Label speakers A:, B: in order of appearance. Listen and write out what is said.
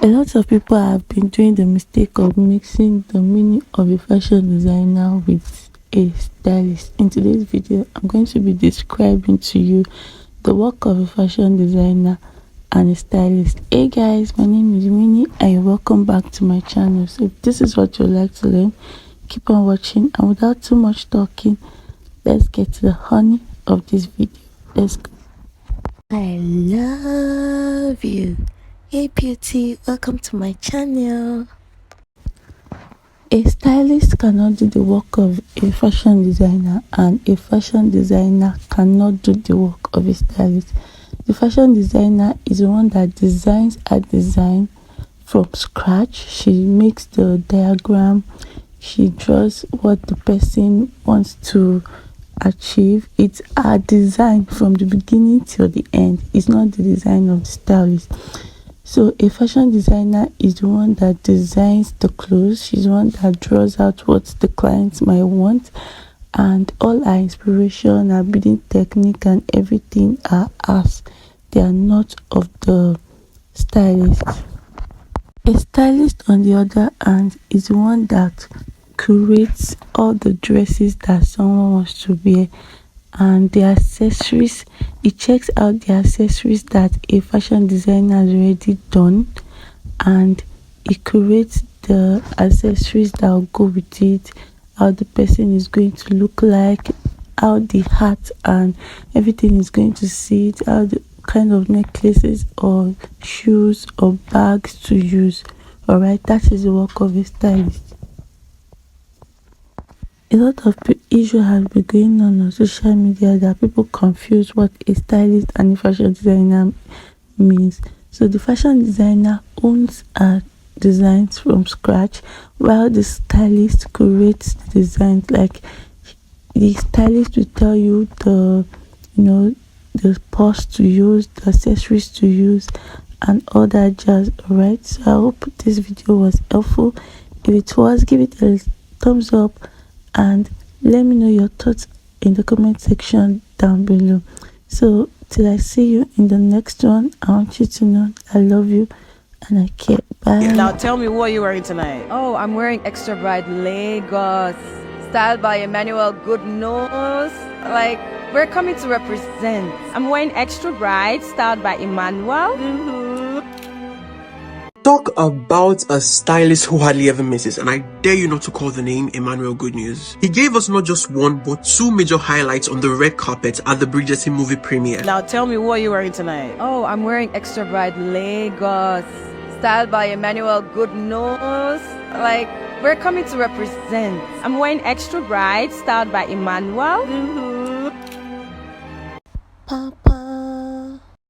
A: A lot of people have been doing the mistake of mixing the meaning of a fashion designer with a stylist. In today's video, I'm going to be describing to you the work of a fashion designer and a stylist. Hey guys, my name is Winnie and you're welcome back to my channel. So if this is what you'd like to learn, keep on watching, and without too much talking, let's get to the honey of this video. Let's go. I love you. Hey beauty, welcome to my channel. A stylist cannot do the work of a fashion designer, and a fashion designer cannot do the work of a stylist. The fashion designer is the one that designs a design from scratch. She makes the diagram, she draws what the person wants to achieve. It's a design from the beginning till the end. It's not the design of the stylist. So a fashion designer is the one that designs the clothes. She's the one that draws out what the clients might want, and all our inspiration, our bidding technique and everything are us. They are not of the stylist. A stylist, on the other hand, is the one that curates all the dresses that someone wants to wear, and the accessories. It checks out the accessories that a fashion designer has already done, and it curates the accessories that will go with it, how the person is going to look like, how the hat and everything is going to sit, how the kind of necklaces or shoes or bags to use. All right, that is the work of a stylist. A lot of issue has been going on social media that people confuse what a stylist and a fashion designer means. So the fashion designer owns designs from scratch, while the stylist curates the designs. Like, the stylist will tell you the purse to use, the accessories to use, and all that jazz. Alright, so I hope this video was helpful. If it was, give it a thumbs up and let me know your thoughts in the comment section down below. So till I see you in the next one, I want you to know I love you and I care. Bye.
B: Now tell me what you're wearing tonight.
C: Oh, I'm wearing Extra Bright Lagos, styled by Emmanuel. Goodnews. Like, we're coming to represent.
B: I'm wearing Extra Bright, styled by Emmanuel.
D: Talk about a stylist who hardly ever misses, and I dare you not to call the name Emmanuel Goodnews. He gave us not just one but two major highlights on the red carpet at the Bridgerton movie premiere.
B: Now tell me what you're wearing tonight.
C: Oh, I'm wearing Extra Bright Lagos, styled by Emmanuel. Goodnews. Like, we're coming to represent.
B: I'm wearing Extra Bright, styled by Emmanuel.
A: Papa.